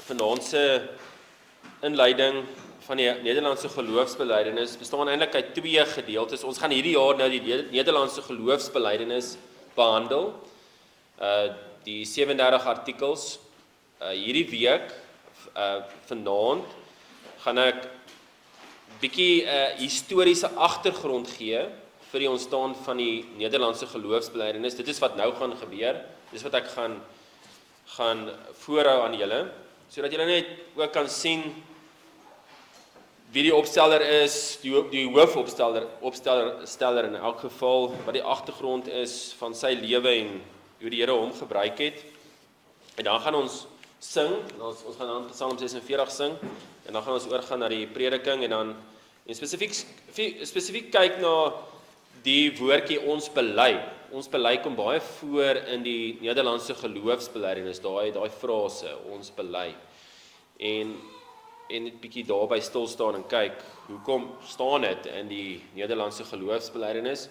vanaand se inleiding van die Nederlandse geloofsbelijdenis bestaan eintlik uit twee gedeeltes. Ons gaan hierdie jaar nou die Nederlandse geloofsbelijdenis behandel. Die 37 artikels. Hierdie week, vanaand, gaan ek bietjie historiese agtergrond gee vir die ontstaan van die Nederlandse geloofsbelijdenis. Dit is wat nou gaan gebeur. Dis wat ek gaan voorhou aan julle, sodat julle net ook kan sien wie die opsteller is, die hoofopsteller in elk geval, wat die agtergrond is van sy lewe en hoe die Here hom gebruik het. En dan gaan ons sing, ons gaan dan Psalm 46 sing, en dan gaan ons oorgaan na die prediking, en dan spesifiek kyk na die woordjie ons bely. Ons bely kom baie voor in die Nederlandse geloofsbelijdenis, daai frase, ons bely. En net bietjie daarby stil staan en kyk, hoekom staan dit in die Nederlandse geloofsbelijdenis.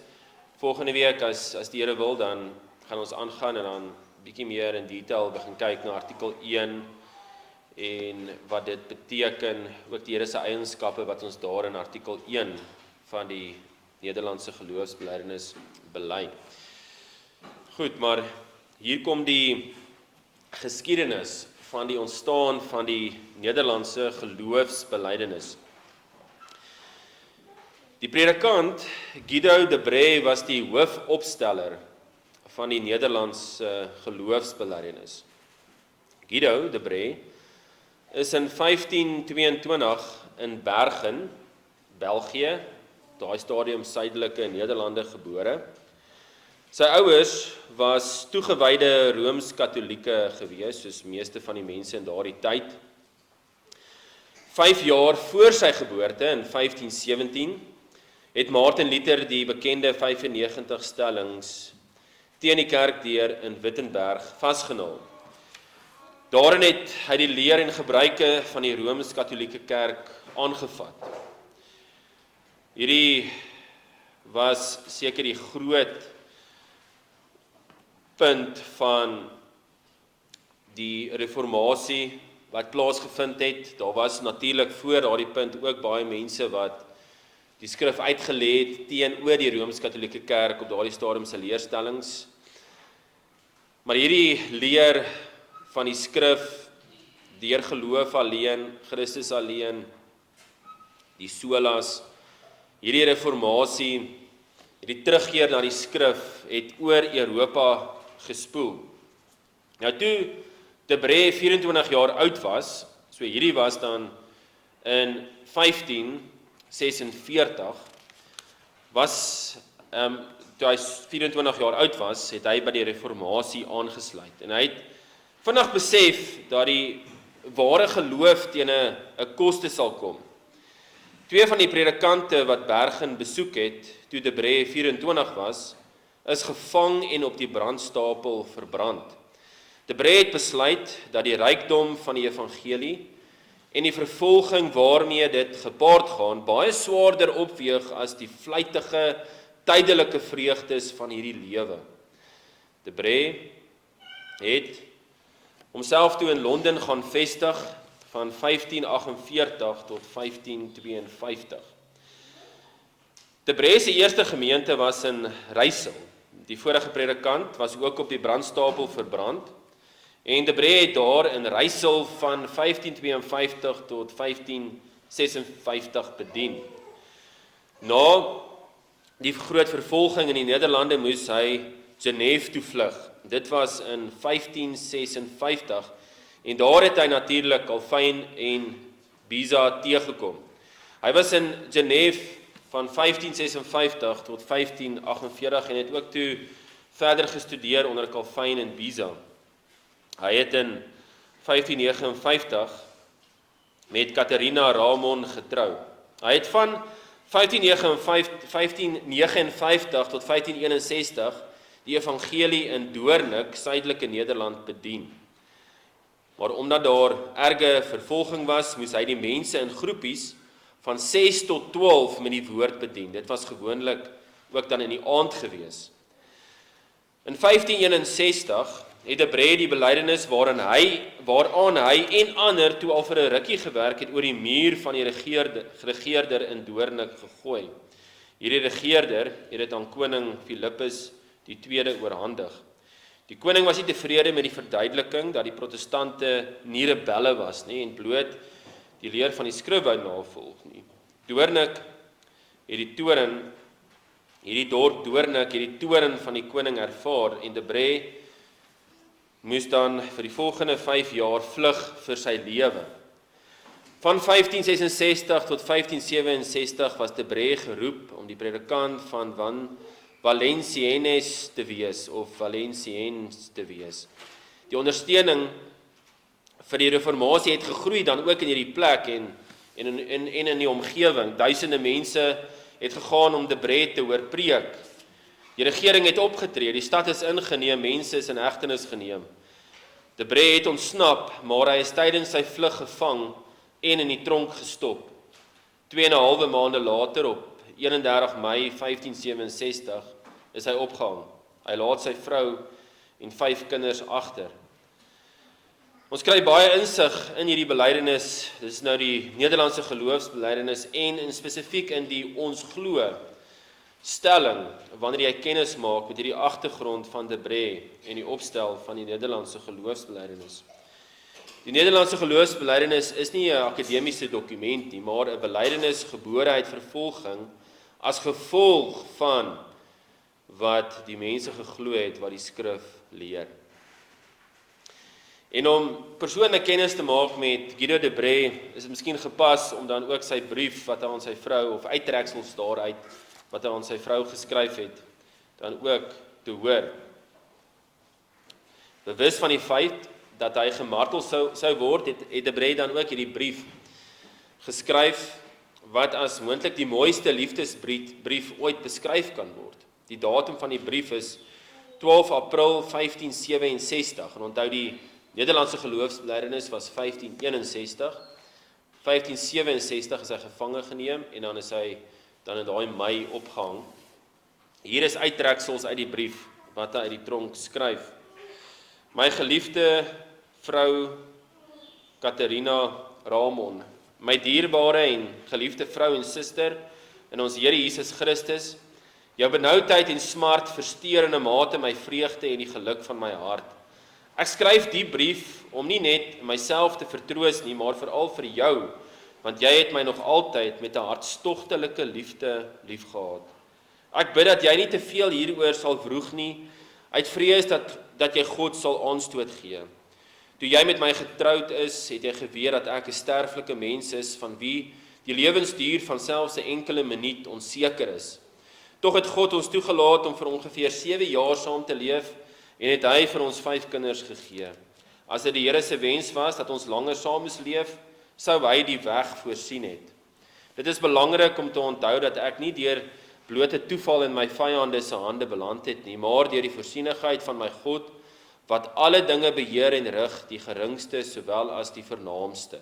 Volgende week, as die Here wil, dan gaan ons aangaan en dan bietjie meer in detail begin kyk na artikel 1 en wat dit beteken, ook die Here se eienskappe wat ons daar in artikel 1 van die Nederlandse geloofsbelijdenis bely. Goed, maar hier kom die geskiedenis van die ontstaan van die Nederlandse geloofsbelijdenis. Die predikant Guido de Brès was die hoofopsteller van die Nederlandse geloofsbelijdenis. Guido de Brès is in 1522 in Bergen, België, daai stadium suidelike Nederlande gebore. Sy ouers was toegewyde Rooms-Katolieke gewees, soos meeste van die mense in daardie tyd. 5 jaar voor sy geboorte, in 1517, het Martin Luther die bekende 95 stellings teen die kerkdeur in Wittenberg vasgenaal. Daarin het hy die leer en gebruike van die Rooms-Katolieke kerk aangevat. Hierdie was seker die groot punt van die reformatie wat plaasgevind het. Daar was natuurlik voor daardie punt ook baie mense wat die skrif uitgelê het teenoor die Rooms-Katolieke kerk op daardie stadium se leerstellings. Maar hierdie leer van die skrif, deur geloof alleen, Christus alleen, die solas, hierdie reformatie, die terugkeer na die skrif, het oor Europa gespoel. Nou toe de Brès 24 jaar oud was, so hierdie was dan in 1546, toe hy 24 jaar oud was, het hy by die reformatie aangesluit. En hy het vinnig besef dat die ware geloof teen 'n koste sal kom. Twee van die predikante wat Bergen besoek het, toe de Brès 24 was, is gevang en op die brandstapel verbrand. De Brès het besluit dat die rykdom van die evangelie en die vervolging waarmee dit gepaard gaan, baie swaarder opweeg as die vleitige, tydelike vreugdes van hierdie lewe. De Brès het homself toe in Londen gaan vestig van 1548 tot 1552. De Brès se eerste gemeente was in Rysel. Die vorige predikant was ook op die brandstapel verbrand, en de Brès het daar in Rysel van 1552 tot 1556 bedien. Na die groot vervolging in die Nederlande moes hy Genève toe vlug. Dit was in 1556, en daar het hy natuurlik Calvin en Beza teëgekom. Hy was in Genève van 1556 tot 1548 en het ook toe verder gestudeer onder Calvin en Beza. Hy het in 1559 met Catharina Ramon getrou. Hy het van 1559 tot 1561 die evangelie in Doornik, suidelike Nederland, bedien. Maar omdat daar erge vervolging was, moes hy die mense in groepies van 6 tot 12 met die woord bedien. Dit was gewoonlik ook dan in die aand gewees. In 1561 het Debré die belydenis waaraan hy en ander toe al vir 'n rukkie gewerk het oor die muur van die regeerder in Doornik gegooi. Hierdie regeerder het dit aan koning Filippus die tweede oorhandig. Die koning was nie tevrede met die verduideliking dat die protestante nie rebelle was nie en bloot die leer van die skrif wou navolg nie. Doornik het hierdie dorp Doornik het die toren van die koning ervaar en Debré moes dan vir die volgende 5 jaar vlug vir sy lewe. Van 1566 tot 1567 was Debré geroep om die predikant van Valenciennes te wees of Valenciennes te wees. Die ondersteuning vir die reformatie het gegroei dan ook in hierdie plek en in die omgewing. Duisende mense het gegaan om Debré te hoor preek. Die regering het opgetree, die stad is ingeneem, mense is in hegtenis geneem. Debré het ontsnap, maar hy is tydens sy vlug gevang en in die tronk gestop. 2,5 maande later op 31 Mei 1567 is hy opgehang. Hy laat sy vrou en 5 kinders agter. Ons kry baie insig in hierdie belydenis, dis nou die Nederlandse geloofsbelydenis en spesifiek in die ons glo stelling, wanneer jy kennis maak met hierdie agtergrond van Debré en die opstel van die Nederlandse geloofsbelydenis. Die Nederlandse geloofsbelydenis is nie 'n akademiese dokument nie, maar 'n belydenis gebore uit vervolging as gevolg van wat die mense geglo het wat die skrif leer. En om persoonlik kennis te maak met Guido Debré is dit miskien gepas om dan ook sy brief wat hy aan sy vrou of uittreksels daaruit wat hy aan sy vrou geskryf het, dan ook te hoor. Bewus van die feit dat hy gemartel sou word, het Debré dan ook hierdie brief geskryf wat as moontlik die mooiste liefdesbrief ooit beskryf kan word. Die datum van die brief is 12 April 1567 en onthou die Nederlandse geloofsbelydenis was 1561. 1567 is hy gevange geneem en dan is hy dan in daai Mei opgehang. Hier is uittreksels uit die brief wat hy uit die tronk skryf. My geliefde vrou Katerina Ramon, my dierbare en geliefde vrou en suster in ons Here Jesus Christus, jou benoudheid en smart versteur in 'n mate my vreugde en die geluk van my hart. Ek skryf die brief om nie net myself te vertroos nie, maar veral vir jou, want jy het my nog altyd met 'n hartstogtelike liefde liefgehad. Ek bid dat jy nie te veel hieroor sal vroeg nie, uit vrees dat jy God sal aanstoot gee. Toe jy met my getroud is, het jy geweet dat ek 'n sterflike mens is, van wie die lewensduur van selfs 'n enkele minuut onseker is. Tog het God ons toegelaat om vir ongeveer 7 jaar saam te leef, en het hy vir ons 5 kinders gegee. As dit die Here se wens was dat ons langer saam moes leef, sou hy die weg voorsien het. Dit is belangrik om te onthou dat ek nie deur blote toeval in my vyande se hande beland het nie, maar deur die voorsienigheid van my God, wat alle dinge beheer en rig, die geringste sowel as die vernaamste.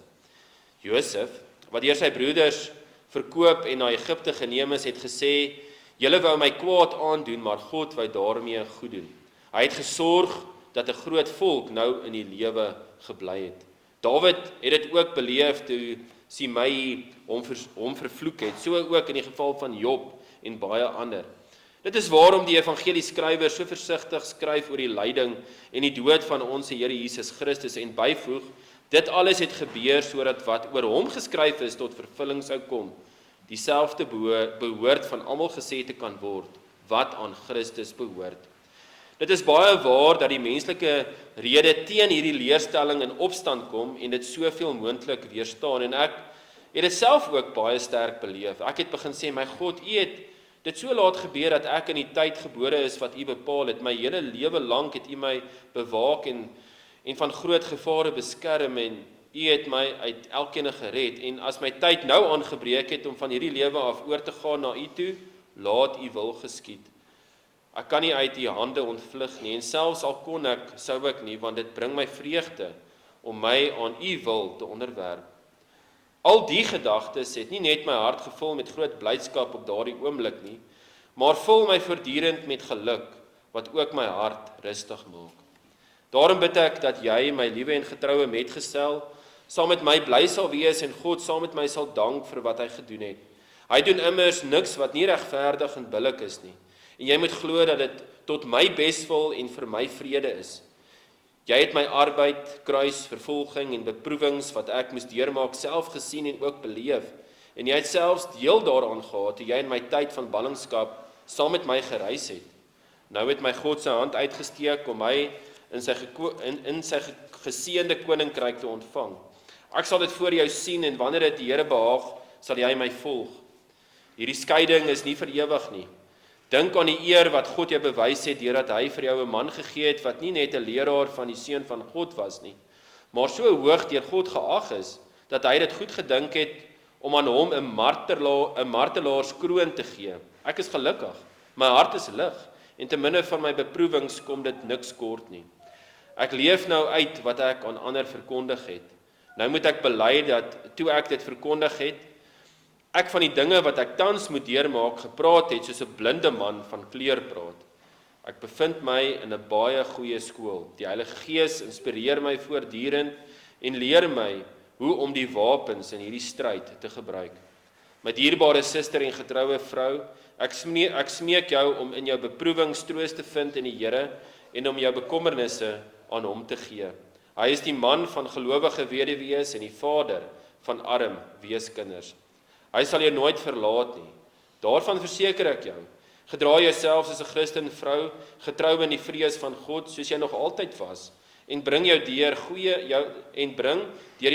Josef, wat deur sy broeders verkoop en na Egipte geneem is, het gesê, julle wou my kwaad aandoen, maar God wou daarmee goed doen. Hy het gesorg dat 'n groot volk nou in die lewe gebly het. Dawid het dit ook beleef toe Simei hom vervloek het, so ook in die geval van Job en baie ander. Dit is waarom die evangelieskrywer so versigtig skryf oor die lyding en die dood van ons Here Jesus Christus en byvoeg, dit alles het gebeur sodat wat oor hom geskryf is tot vervulling sou kom, dieselfde behoort van almal gesê te kan word, wat aan Christus behoort. Dit is baie waar dat die menslike rede teen hierdie leerstelling in opstand kom en dit soveel moontlik weerstaan en ek het dit self ook baie sterk beleef. Ek het begin sê, my God, U het dit so laat gebeur dat ek in die tyd gebore is wat U bepaal het. My hele lewe lank het U my bewaak en van groot gevare beskerm en U het my uit elkeen gered. En as my tyd nou aangebreek het om van hierdie lewe af oor te gaan na U toe, laat U wil geskied. Ek kan nie uit U hande ontvlug nie en selfs al kon ek, sou ek nie, want dit bring my vreugde om my aan U wil te onderwerp. Al die gedagtes het nie net my hart gevul met groot blydskap op daardie oomblik nie, maar vul my voortdurend met geluk, wat ook my hart rustig maak. Daarom bid ek dat jy, my liewe en getroue metgesel, saam met my bly sal wees en God saam met my sal dank vir wat hy gedoen het. Hy doen immers niks wat nie regverdig en billik is nie. En jy moet glo dat dit tot my beswil en vir my vrede is. Jy het my arbeid, kruis, vervolging en beproewings wat ek moes deurmaak self gesien en ook beleef. En jy het selfs deel daaraan gehad toe jy in my tyd van ballingskap saam met my gereis het. Nou het my God sy hand uitgesteek om my in sy geseënde koninkryk te ontvang. Ek sal dit voor jou sien en wanneer dit die Here behaag, sal jy my volg. Hierdie skeiding is nie vir ewig nie. Dink aan die eer wat God jou bewys het deurdat hy vir jou 'n man gegee het wat nie net 'n leraar van die seun van God was nie, maar so hoog deur God geag is dat hy dit goed gedink het om aan hom 'n martelaarskroon te gee. Ek is gelukkig, my hart is lig en te minne van my beproewings kom dit niks kort nie. Ek leef nou uit wat ek aan ander verkondig het. Nou moet ek bely dat toe ek dit verkondig het, ek van die dinge wat ek tans moet deurmaak gepraat het soos 'n blinde man van kleur praat. Ek bevind my in 'n baie goeie skool. Die Heilige Gees inspireer my voortdurend en leer my hoe om die wapens in hierdie stryd te gebruik. My dierbare suster en getroue vrou, ek smeek jou om in jou beproewings troos te vind in die Here en om jou bekommernisse aan hom te gee. Hy is die man van gelowige weduwees en die vader van arm weeskinders. Hy sal jou nooit verlaat nie. Daarvan verseker ek jou. Gedra jouself as 'n Christen vrou, getrou in die vrees van God, soos jy nog altyd was, en bring deur jou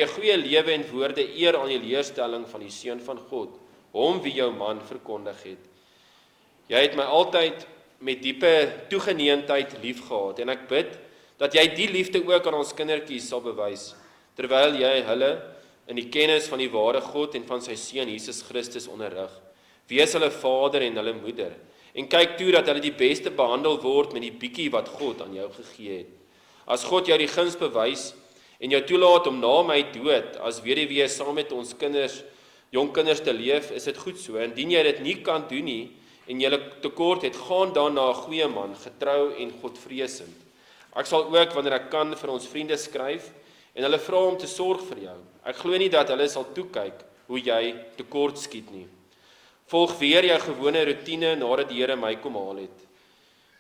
goeie lewe en woorde eer aan die leerstelling van die Seun van God, hom wie jou man verkondig het. Jy het my altyd met diepe toegeneentheid liefgehad, en ek bid dat jy die liefde ook aan ons kindertjies sal bewys, terwyl jy hulle in die kennis van die ware God en van sy Seun Jesus Christus onderrig. Wees hulle vader en hulle moeder, en kyk toe dat hulle die beste behandel word met die bietjie wat God aan jou gegee het. As God jou die guns bewys en jou toelaat om na my dood as weduwee saam met ons jong kinders te leef, is dit goed so. Indien jy dit nie kan doen nie en jy tekort het, gaan dan na 'n goeie man, getrou en godvreesend. Ek sal ook wanneer ek kan vir ons vriende skryf en hulle vra om te sorg vir jou. Ek glo nie dat hulle sal toekyk hoe jy tekort skiet nie. Volg weer jou gewone roetine nadat die Here my kom haal het.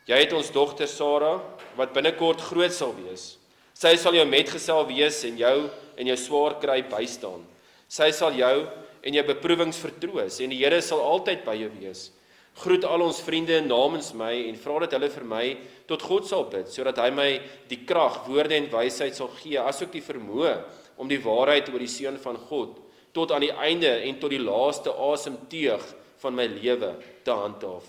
Jy het ons dogter Sarah, wat binnekort groot sal wees. Sy sal jou metgesel wees en jou in jou swaar kry bystaan. Sy sal jou en jou beproewings vertroos en die Here sal altyd by jou wees. Groet al ons vriende namens my en vra dat hulle vir my tot God sal bid, sodat hy my die krag, woorde en wysheid sal gee, asook die vermoë om die waarheid oor die Seun van God tot aan die einde en tot die laaste asemteug van my lewe te handhaaf.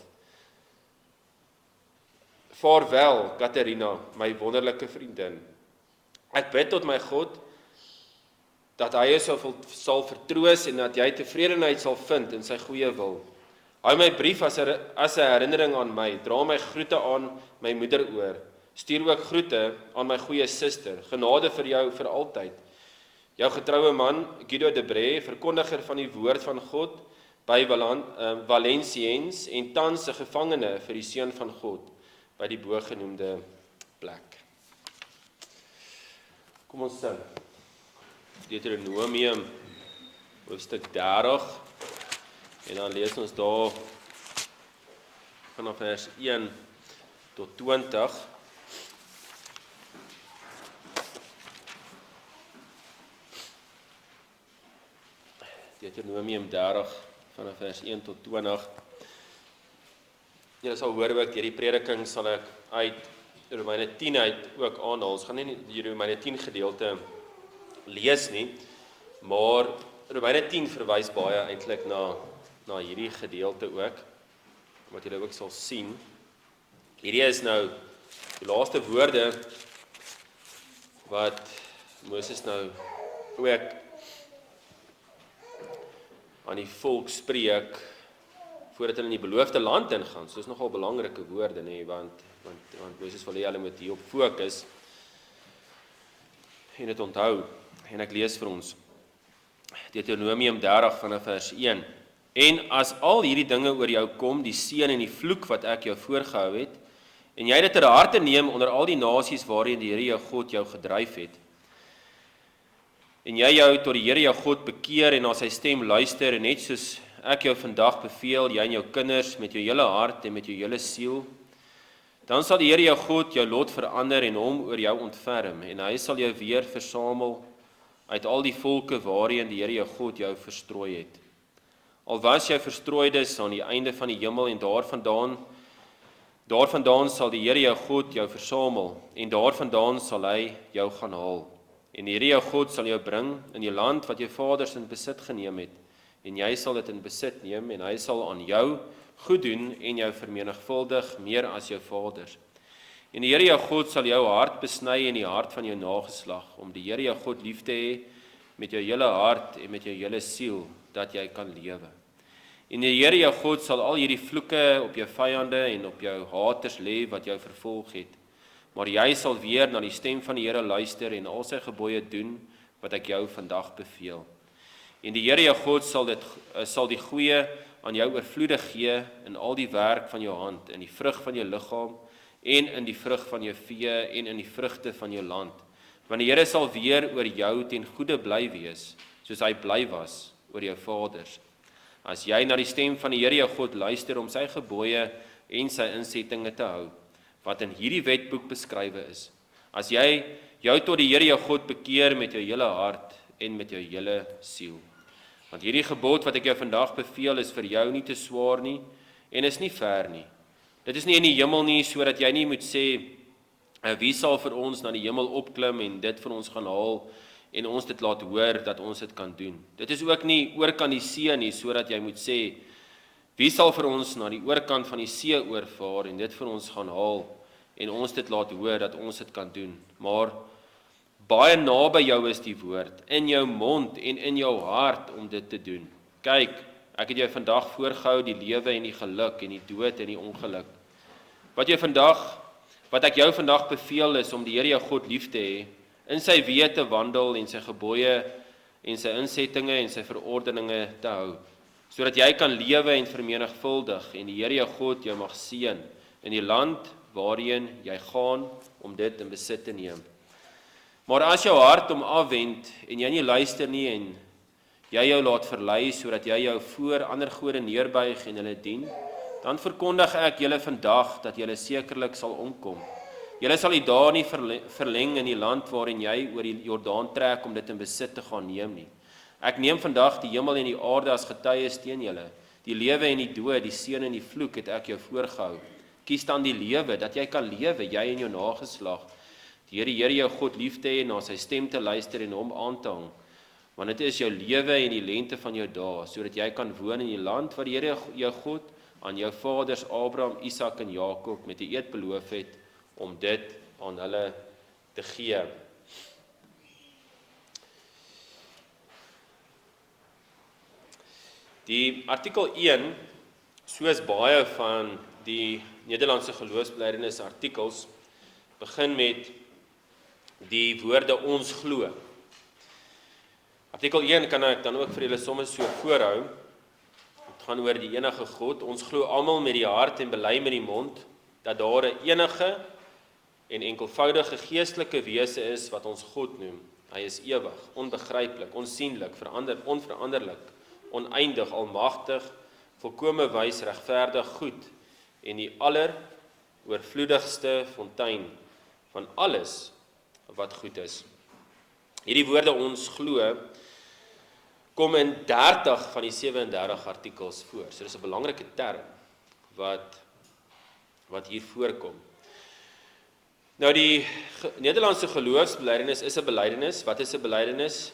Vaarwel, Katerina, my wonderlike vriendin. Ek bid tot my God dat hy jou sal vertroos en dat jy tevredenheid sal vind in sy goeie wil. Hou my brief as 'n herinnering aan my, dra my groete aan my moeder oor. Stuur ook groete aan my goeie suster. Genade vir jou vir altyd. Jou getroue man, Guido de Bree, verkondiger van die woord van God by Valenciennes en tans 'n gevangene vir die Seun van God by die bogenoemde plek. Kom ons sing. Deuteronomium hoofstuk 30 en dan lees ons daar vanaf vers 1 tot 20. Deuteronomium 30 vanaf vers 1 tot 20. Jy sal hoor ook deur die prediking sal ek uit Romeine 10 uit ook aanhaal. Ons gaan nie die Romeine 10 gedeelte lees nie, maar Romeine 10 verwys baie eintlik na hierdie gedeelte ook, wat julle ook sal sien. Hierdie is nou die laaste woorde wat Moses nou ook aan die volk spreek voordat hulle in die beloofde land ingaan. So is nogal belangrike woorde, nê, want Moses wil hê hulle moet hierop fokus en dit onthou. En ek lees vir ons Deuteronomium 30 vanaf vers 1. En as al hierdie dinge oor jou kom, die seën en die vloek wat ek jou voorgehou het, en jy dit ter harte neem onder al die nasies waarin die Here jou God jou gedryf het, en jy jou tot die Here jou God bekeer en na sy stem luister, en net soos ek jou vandag beveel, jy en jou kinders met jou hele hart en met jou hele siel, dan sal die Here jou God jou lot verander en hom oor jou ontferm, en hy sal jou weer versamel uit al die volke waarin die Here jou God jou verstrooi het. Al was jy verstrooides aan die einde van die hemel, en daarvandaan sal die Here jou God jou versamel, en daarvandaan sal hy jou gaan haal. En die Here jou God sal jou bring in die land wat jou vaders in besit geneem het, en jy sal dit in besit neem, en hy sal aan jou goed doen en jou vermenigvuldig meer as jou vaders. En die Here jou God sal jou hart besny en die hart van jou nageslag, om die Here jou God lief te hê met jou hele hart en met jou hele siel, dat jy kan lewe. En die Here jou God sal al hierdie vloeke op jou vyande en op jou haters lê wat jou vervolg het. Maar jy sal weer na die stem van die Here luister en al sy gebooie doen wat ek jou vandag beveel. En die Here jou God sal die goeie aan jou oorvloedig gee in al die werk van jou hand, in die vrug van jou liggaam en in die vrug van jou vee en in die vrugte van jou land. Want die Here sal weer oor jou ten goeie bly wees, soos hy bly was oor jou vaders. As jy na die stem van die Here jou God luister om sy gebooie en sy insettinge te hou, wat in hierdie wetboek beskrywe is. As jy jou tot die Here jou God bekeer met jou hele hart en met jou hele siel. Want hierdie gebod wat ek jou vandag beveel is vir jou nie te swaar nie en is nie ver nie. Dit is nie in die hemel nie, sodat jy nie moet sê, wie sal vir ons na die hemel opklim en dit vir ons gaan haal en ons dit laat hoor dat ons dit kan doen. Dit is ook nie oorkant die see nie, sodat jy moet sê, wie sal vir ons na die oorkant van die see oorvaar en dit vir ons gaan haal en ons dit laat hoor dat ons dit kan doen. Maar baie naby jou is die woord, in jou mond en in jou hart om dit te doen. Kyk, ek het jou vandag voorgehou die lewe en die geluk en die dood en die ongeluk. Wat ek jou vandag beveel is om die Here jou God lief te hê, in sy weë te wandel en sy gebooie en sy insettinge en sy verordeninge te hou, sodat jy kan lewe en vermenigvuldig en die Here jou God jou mag seën in die land waarheen jy gaan om dit in besit te neem. Maar as jou hart hom afwend en jy nie luister nie en jy jou laat verlei sodat jy jou voor ander gode neerbuig en hulle dien, dan verkondig ek julle vandag dat julle sekerlik sal omkom. Julle sal die dae nie verleng in die land waarin jy oor die Jordaan trek om dit in besit te gaan neem nie. Ek neem vandag die hemel en die aarde as getuies teen julle. Die lewe en die dood, die seën en die vloek het ek jou voorgehou. Kies dan die lewe, dat jy kan lewe, jy en jou nageslag. Die Here jou God lief te hê, na sy stem te luister en hom aan te hang. Want dit is jou lewe en die lengte van jou dae, sodat jy kan woon in die land wat die Here jou God aan jou vaders Abraham, Isak en Jakob met 'n eed beloof het om dit aan hulle te gee. Die artikel 1, soos baie van die Nederlandse geloofsbelijdenis artikels, begin met die woorde ons glo. Artikel 1 kan ek dan ook vir julle soms so voorhou. Het gaan oor die enige God. Ons glo almal met die hart en bely met die mond dat daar 'n enige en enkelvoudige geestelike wese is wat ons God noem. Hy is ewig, onbegryplik, onsienlik, onveranderlik, oneindig, almagtig, volkome wys, regverdig, goed en die alleroorvloedigste fontein van alles wat goed is. Hierdie woorde ons glo kom in 30 van die 37 artikels voor. So dis 'n belangrike term wat hier voorkom. Nou die Nederlandse geloofsbelijdenis is 'n belydenis. Wat is 'n belydenis?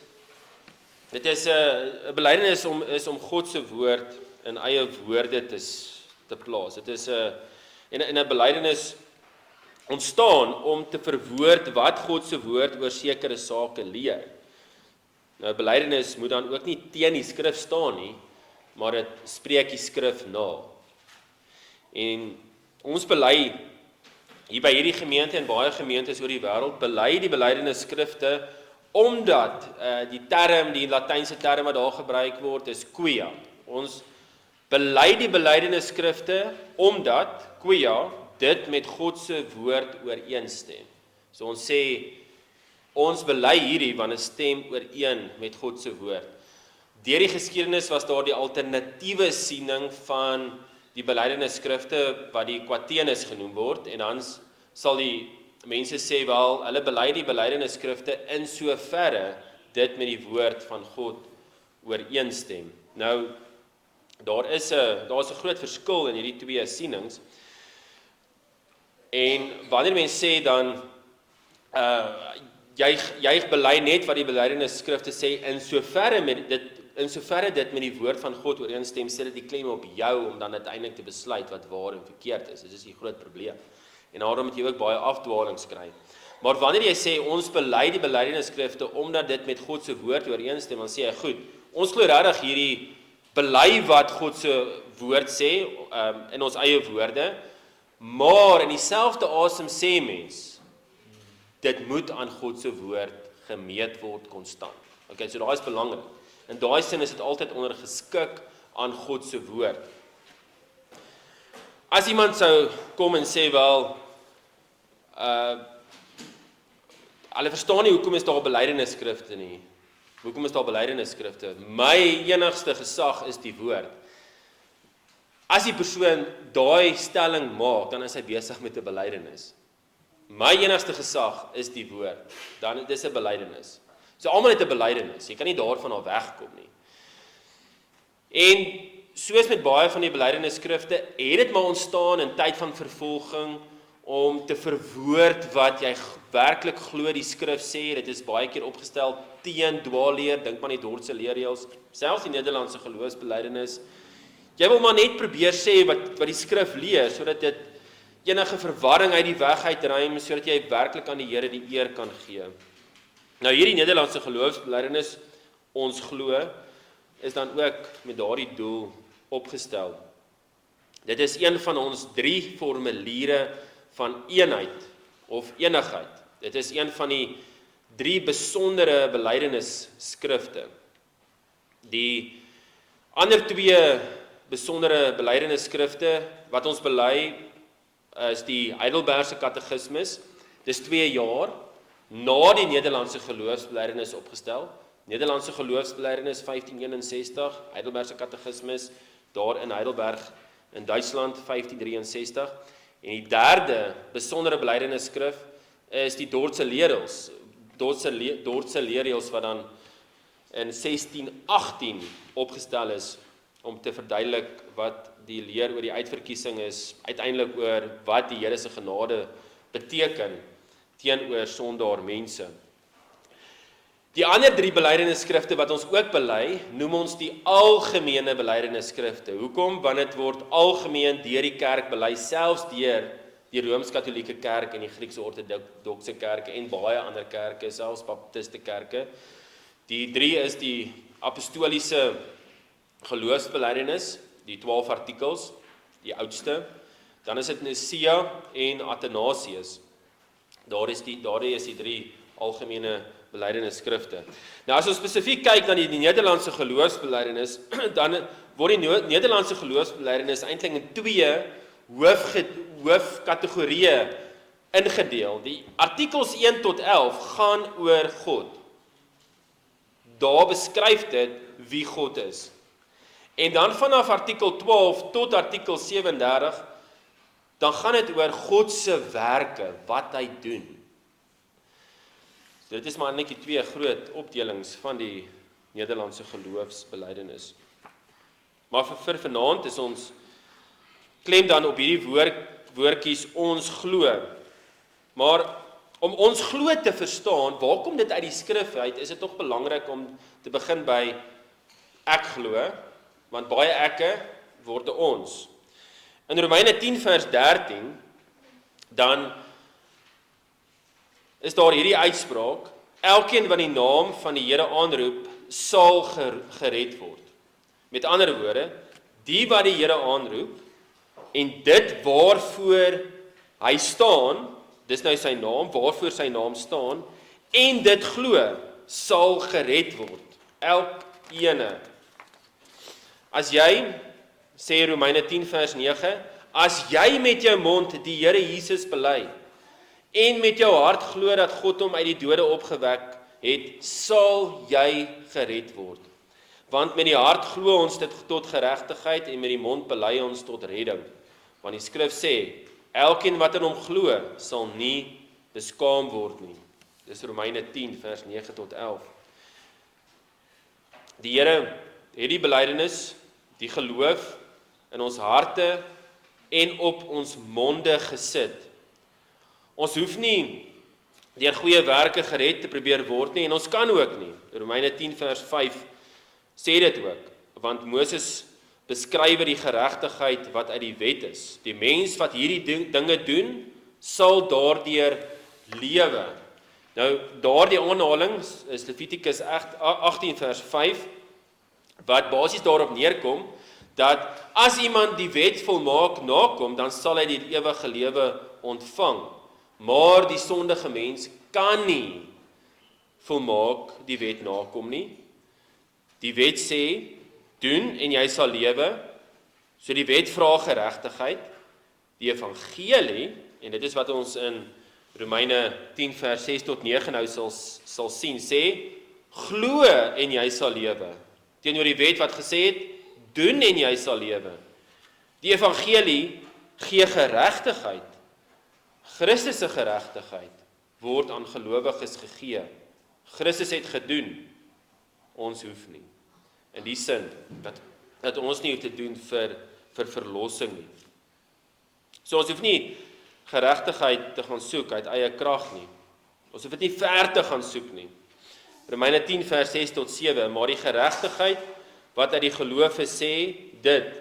Dit is 'n belydenis om God se woord in eie woorde te plaas. Dit is 'n belydenis ontstaan om te verwoord wat God se woord oor sekere sake leer. Nou belydenis moet dan ook nie teen die skrif staan nie, maar dit spreek die skrif na. En ons bely hier by hierdie gemeente en baie gemeentes oor die wêreld bely die belydenisskrifte omdat die Latynse term wat daar gebruik word is quia. Ons bely die belydenisskrifte omdat quia dit met God se woord ooreenstem. So ons sê, ons bely hierdie, want dit stem ooreen met God se woord. Deur die geskiedenis was daar die alternatiewe siening van die belydenisse skrifte wat die Kwatenes genoem word, en dan sal die mense sê wel, hulle bely die belydenisse skrifte in soverre dit met die woord van God ooreenstem. Nou, daar is 'n groot verskil in hierdie twee sienings. En wanneer mense sê dan jy bely net wat die belydenisse skrifte sê in soverre dit met die woord van God ooreenstem, sê dit die klem op jou om dan uiteindelik te besluit wat waar en verkeerd is. Dit is die groot probleem. En daarom moet jy ook baie afdwalings kry. Maar wanneer jy sê ons bely die belydenisse skrifte omdat dit met God se woord ooreenstem, dan sê jy goed, ons glo regtig hierdie bely wat God se woord sê in ons eie woorde, maar in dieselfde asem sê mens, dit moet aan God se woord gemeet word konstant. Okay, so daai is belangrik. In daai sin is dit altyd ondergeskik aan God se woord. As iemand sou kom en sê wel, hulle verstaan nie hoekom is daar belydenisse skrifte nie. Hoekom is daar belydenisse skrifte? My enigste gesag is die woord. As die persoon daai stelling maak, dan is hy besig met 'n belydenis. My enigste gesag is die woord. Dan dis 'n belydenis. So almal het 'n belydenis. Jy kan nie daarvan af wegkom nie. En soos met baie van die belydenisse skrifte, het dit maar ontstaan in tyd van vervolging om te verwoord wat jy werklik glo die skrif sê. Dit is baie keer opgestel teen dwaalleer, dink maar die Dordtse leerreëls, selfs die Nederlandse geloofsbelydenis. Jy wil maar net probeer sê wat die skrif leer, sodat dit enige verwarring uit die weg uitruim, sodat jy werklik aan die Here die eer kan gee. Nou hierdie Nederlandse geloofsbelydenis, ons glo, is dan ook met daardie doel opgestel. Dit is een van ons 3 formuliere van eenheid of enigheid. Dit is een van die 3 besondere belydenisse skrifte. Die ander 2 besondere belydenisse skrifte wat ons bely is die Heidelbergse Katekismus. Dis 2 jaar na die Nederlandse geloofsbelydenis opgestel. Nederlandse geloofsbelydenis 1561, Heidelbergse Katekismus daar in Heidelberg in Duitsland 1563. En die 3de besondere belydenisse skrif is die Dordtse leerreëls. Dordtse leerreëls wat dan in 1618 opgestel is om te verduidelik wat die leer oor die uitverkiesing is, uiteindelik oor wat die Here se genade beteken teenoor sondaar mense. Die ander 3 belydenisse skrifte wat ons ook bely, noem ons die algemene belydenisse skrifte. Hoekom? Want dit word algemeen deur die kerk bely, selfs deur die Rooms-Katolieke kerk en die Griekse ortodokse kerke en baie ander kerke, selfs baptiste kerke. Die 3 is die apostoliese geloofsbelydenis, die 12 artikels, die oudste. Dan is dit Nicea en Athanasius. Daar is die 3 algemene belydenisse skrifte. Nou as ons spesifiek kyk na die Nederlandse geloofsbelydenis, dan word die Nederlandse geloofsbelydenis eintlik in 2 hoofkategorieë ingedeel. Die artikels 1 tot 11 gaan oor God. Daar beskryf dit wie God is. En dan vanaf artikel 12 tot artikel 37, dan gaan dit oor God se werke, wat hy doen. So dit is maar net die 2 groot opdelings van die Nederlandse geloofsbelydenis. Maar vir vanaand is ons klem dan op hierdie woordjies ons glo. Maar om ons glo te verstaan, waar kom dit uit die skrif uit, is dit tog belangrik om te begin by ek glo, want baie ekke word 'n ons. In Romeine 10 vers 13, dan is daar hierdie uitspraak, elkeen wat die naam van die Here aanroep, sal gered word. Met ander woorde, die wat die Here aanroep, en dit waarvoor hy staan, dis nou sy naam, waarvoor sy naam staan, en dit glo, sal gered word. Elkene. As jy, sê Romeine 10 vers 9, As jy met jou mond die Here Jesus bely en met jou hart glo dat God hom uit die dode opgewek het, sal jy gered word. Want met die hart glo ons dit tot geregtigheid en met die mond bely ons tot redding. Want die skrif sê, elkeen wat in hom glo, sal nie beskaam word nie. Dis Romeine 10 vers 9 tot 11. Die Here het die belydenis, die geloof in ons harte en op ons monde gesit. Ons hoef nie deur goeie werke gered te probeer word nie, en ons kan ook nie. Romeine 10 vers 5 sê dit ook, want Moses beskryf die geregtigheid wat uit die wet is. Die mens wat hierdie dinge doen, sal daardeur lewe. Nou, daardie aanhaling is Levitikus 18 vers 5, wat basies daarop neerkom, dat as iemand die wet volmaak nakom, dan sal hy die ewige lewe ontvang. Maar die sondige mens kan nie volmaak die wet nakom nie. Die wet sê, doen en jy sal lewe. So die wet vra geregtigheid. Die evangelie, en dit is wat ons in Romeine 10 vers 6 tot 9 nou sal sien, sê, glo en jy sal lewe. Teenoor die wet wat gesê het, doen en jy sal lewe. Die evangelie gee geregtigheid. Christus se geregtigheid word aan gelowiges gegee. Christus het gedoen, ons hoef nie. In die sin, dat ons nie hoef te doen vir verlossing nie. So ons hoef nie geregtigheid te gaan soek uit eie krag nie. Ons hoef dit nie ver te gaan soek nie. Romeine 10 vers 6 tot 7, maar die geregtigheid wat uit die geloof sê, dit,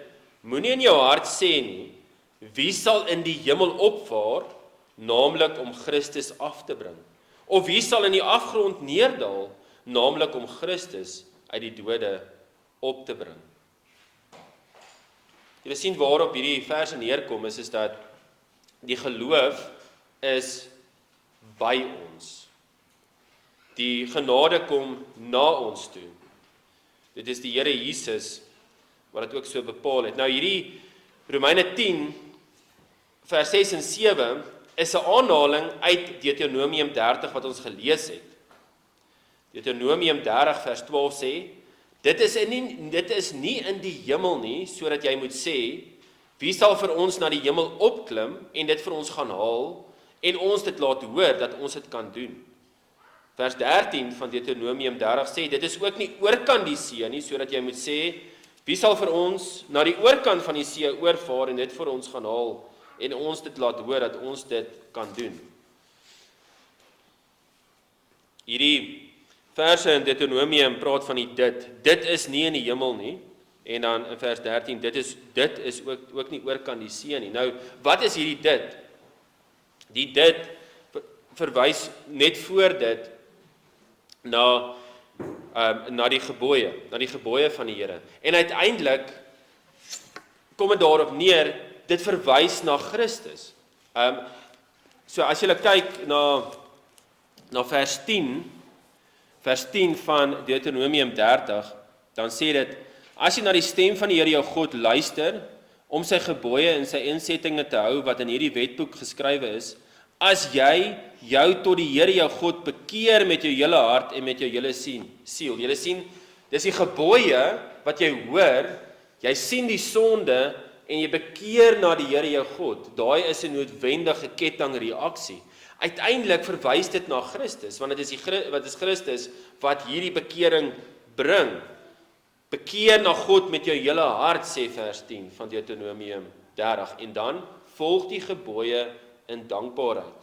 moenie in jou hart sê nie, wie sal in die hemel opvaar, naamlik om Christus af te bring? Of wie sal in die afgrond neerdal, naamlik om Christus uit die dode op te bring? Julle sien waarop hierdie verse neerkom is dat die geloof is by ons. Die genade kom na ons toe. Dit is die Here Jesus wat dit ook so bepaal het. Nou hierdie Romeine 10 vers 6 en 7 is 'n aanhaling uit Deuteronomium 30 wat ons gelees het. Deuteronomium 30 vers 12 sê, dit is nie in die hemel nie, sodat jy moet sê, wie sal vir ons na die hemel opklim en dit vir ons gaan haal en ons dit laat hoor dat ons dit kan doen. Vers 13 van Deuteronomium 30 sê, dit is ook nie oorkant die see nie, sodat jy moet sê, wie sal vir ons na die oorkant van die see oorvaar en dit vir ons gaan haal en ons dit laat hoor dat ons dit kan doen. Hierdie verse in Deuteronomium praat van die dit is nie in die hemel nie, en dan in vers 13, dit is ook nie oorkant die see nie. Nou, wat is hierdie dit? Die dit verwys net voor dit na die gebooie van die Here. En uiteindelik kom dit daarop neer, dit verwys na Christus. So as jy kyk na vers 10 van Deuteronomium 30, dan sê dit, as jy na die stem van die Here jou God luister, om sy gebooie en sy insettinge te hou, wat in hierdie wetboek geskrywe is, as jy jou tot die Here jou God bekeer met jou hele hart en met jou hele siel. Julle sien, dis die gebooie wat jy hoor, jy sien die sonde en jy bekeer na die Here jou God. Daai is 'n noodwendige kettingreaksie. Uiteindelik verwys dit na Christus, want dit is Christus wat hierdie bekering bring. Bekeer na God met jou hele hart, sê vers 10 van Deuteronomium 30, en dan volg die gebooie in dankbaarheid.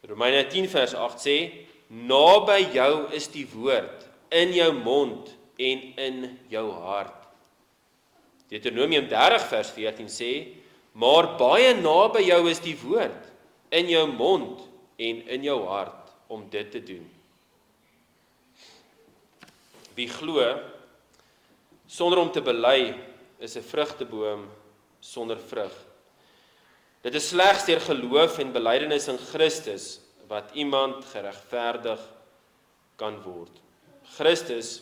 Romeine 10 vers 8 sê, naby jou is die woord, in jou mond en in jou hart. Deuteronomium 30 vers 14 sê, maar baie naby jou is die woord, in jou mond en in jou hart, om dit te doen. Wie glo, sonder om te bely, is 'n vrugteboom sonder vrug. Dit is slegs deur geloof en belydenis in Christus wat iemand geregverdig kan word. Christus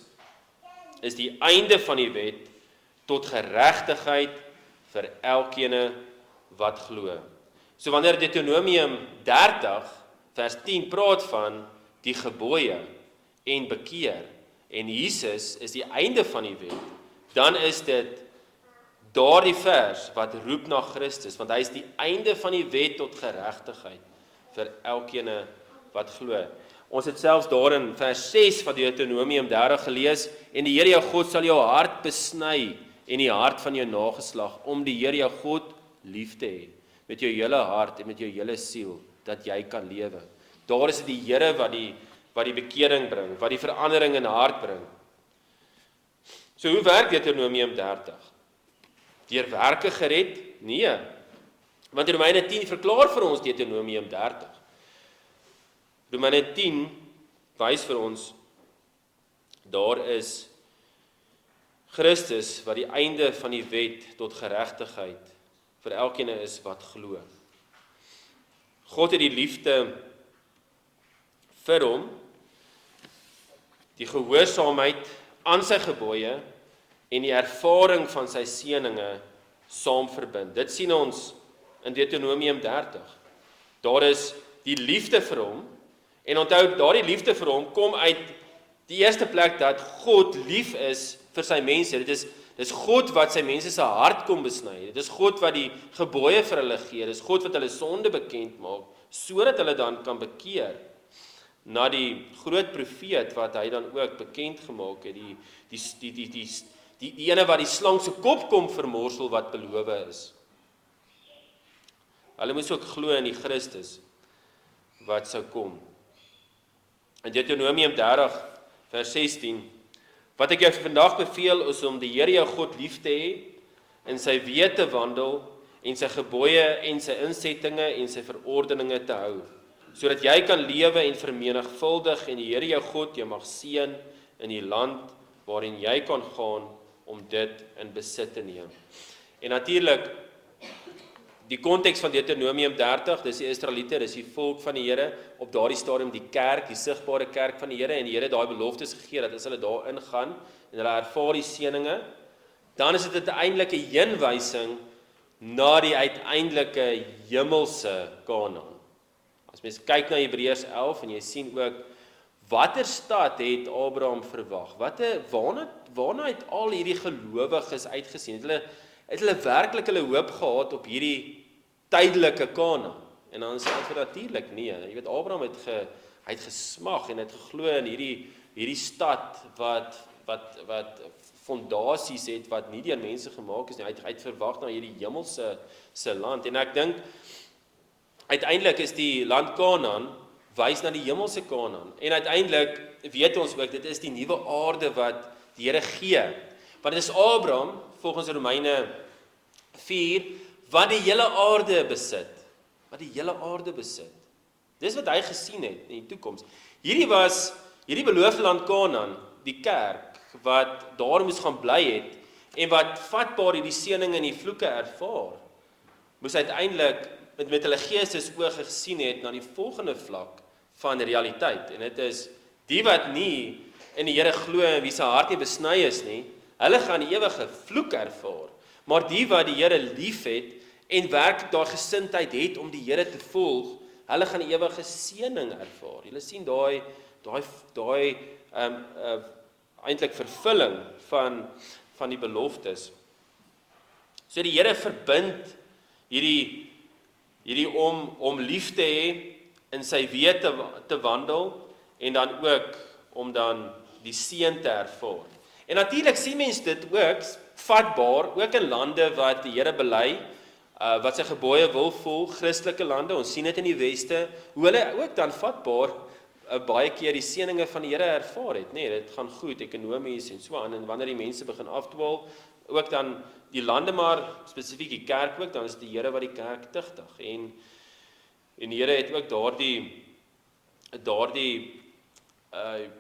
is die einde van die wet tot geregtigheid vir elkene wat glo. So wanneer Deuteronomium 30 vers 10 praat van die gebooie en bekeer en Jesus is die einde van die wet, dan is dit daardie vers wat roep na Christus, want hy is die einde van die wet tot geregtigheid vir elkene wat glo. Ons het selfs daar in vers 6 van Deuteronomium 30 gelees, en die Here jou God sal jou hart besny en die hart van jou nageslag, om die Here jou God lief te hê, met jou hele hart en met jou hele siel, dat jy kan lewe. Daar is dit die Here wat die bekering bring, wat die verandering in hart bring. So hoe werk Deuteronomium 30? Deur werke gered? Nee. Want Romeine 10 verklaar vir ons Deuteronomium 30. Romeine 10 wys vir ons, daar is Christus wat die einde van die wet tot geregtigheid vir elkeen is wat glo. God het die liefde vir hom, die gehoorsaamheid aan sy gebooie en die ervaring van sy seëninge saam verbind. Dit sien ons in Deuteronomium 30. Daar is die liefde vir hom, en onthou, daardie liefde vir hom kom uit die eerste plek dat God lief is vir sy mense. Dit is God wat sy mense se hart kom besny. Dit is God wat die gebooie vir hulle gee. Dit is God wat hulle sonde bekend maak, sodat hulle dan kan bekeer na die groot profeet wat hy dan ook bekend gemaak het, die ene wat die slang se kop kom vermorsel wat beloof is. Hulle moes ook glo in die Christus wat sou kom. In Deuteronomium 30 vers 16, wat ek jou vandag beveel is om die Here jou God lief te hê, in sy weë te wandel, en sy gebooie en sy insettinge en sy verordeninge te hou, sodat jy kan lewe en vermenigvuldig en die Here jou God jou mag seën in die land waarin jy kan gaan om dit in besit te neem. En natuurlik, die konteks van Deuteronomium 30, dis die Israeliete, dis die volk van die Here, op daardie stadium die kerk, die sigbare kerk van die Here, en die Here daai beloftes gegee, dat as hulle daar ingaan, en hulle ervaar die seëninge, dan is dit uiteindelik 'n heenwysing na die uiteindelike hemelse Kanaan. As mens kyk na Hebreërs 11, en jy sien ook, watter stad het Abraham verwag? Waarna het al hierdie gelowiges uitgesien? Het hulle werklik hulle hoop gehad op hierdie tydelike Kanaan? En dan is dit natuurlik nee. Jy weet, Abraham het gesmag en het geglo in hierdie stad wat fondasies het wat nie deur mense gemaak is nie. Hy het verwag na hierdie hemelse se land. En ek dink uiteindelik is die land Kanaan wys na die hemelse Kanaan. En uiteindelik weet ons ook, dit is die nuwe aarde wat die Here gee. Want dit is Abraham, volgens Romeine 4, wat die hele aarde besit. Wat die hele aarde besit. Dis wat hy gesien het in die toekoms. Hierdie beloofde land Kanaan, die kerk, wat daar moes gaan bly het, en wat vatbaar hierdie seëninge en die vloeke ervaar, moes uiteindelik met hulle geestesoë gesien het na die volgende vlak van realiteit. En dit is, die wat nie in die Here glo en wie se hart nie besny is nie, hulle gaan die ewige vloek ervaar. Maar die wat die Here lief het en werklik daai gesindheid het om die Here te volg, hulle gaan die ewige seëning ervaar. Julle sien daai eintlik vervulling van die beloftes. So die Here verbind hierdie om lief te hê, in sy weë te wandel, en dan ook om dan die seën te ervaar. En natuurlik sien mens dit ook vatbaar, ook in lande wat die Here bely, wat sy gebooie wil volg, Christelike lande, ons sien dit in die Weste, hoe hulle ook dan vatbaar baie keer die seëninge van die Here ervaar het, nee, dit gaan goed, ekonomies en so aan, en wanneer die mense begin afdwaal, ook dan die lande maar, spesifiek die kerk ook, dan is die Here wat die kerk tigtig, en die Here het ook daardie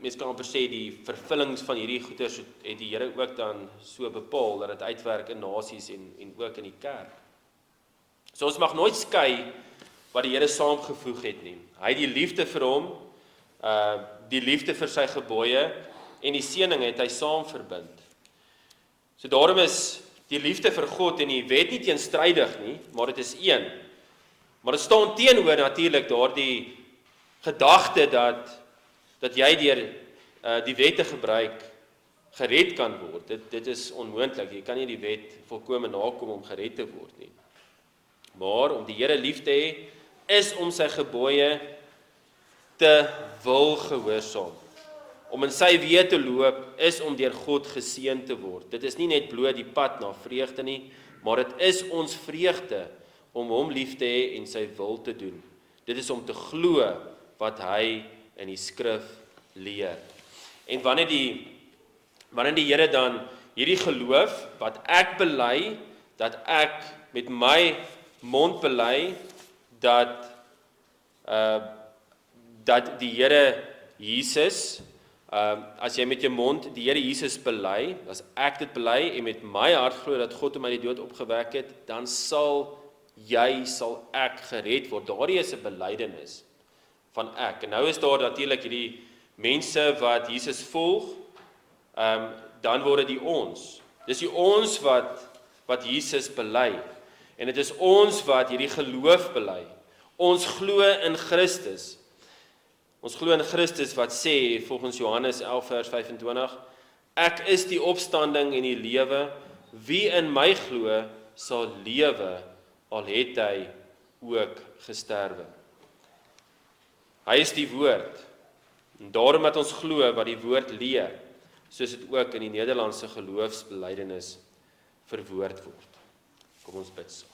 mens kan amper sê, die vervullings van hierdie goeders het die Here ook dan so bepaal, dat dit uitwerk in nasies en ook in die kerk. So ons mag nooit skei wat die Here saamgevoeg het nie. Hy het die liefde vir hom, die liefde vir sy gebooie, en die seëning het hy saam verbind. So daarom is die liefde vir God en die wet nie teenstrydig nie, maar dit is een. Maar dit staan teenoor natuurlik daardie gedagte dat jy deur die wet te gebruik gered kan word. Dit is onmoontlik. Jy kan nie die wet volkome nakom om gered te word nie. Maar om die Here lief te hê, is om sy gebooie te wil gehoorsaam. Om in sy weë te loop, is om deur God geseën te word. Dit is nie net bloot die pad na vreugde nie, maar dit is ons vreugde om hom lief te hê en sy wil te doen. Dit is om te glo wat hy in die skrif leer. En wanneer die Here dan hierdie geloof wat ek bely, dat ek met my mond bely dat die Here Jesus, as jy met jou mond die Here Jesus bely, as ek dit bely en met my hart glo dat God hom uit die dood opgewek het, dan sal ek gered word. Daardie is 'n belydenis van ek. En nou is daar natuurlik hierdie mense wat Jesus volg, dan word dit die ons. Dis die ons wat Jesus bely. En dit is ons wat hierdie geloof bely. Ons glo in Christus. Ons glo in Christus wat sê, volgens Johannes 11 vers 25, ek is die opstanding en die lewe, wie in my glo, sal lewe, al het hy ook gesterwe. Hy is die woord, en daarom dat ons glo wat die woord leer, soos dit ook in die Nederlandse geloofsbelijdenis verwoord word. Kom ons bid saam.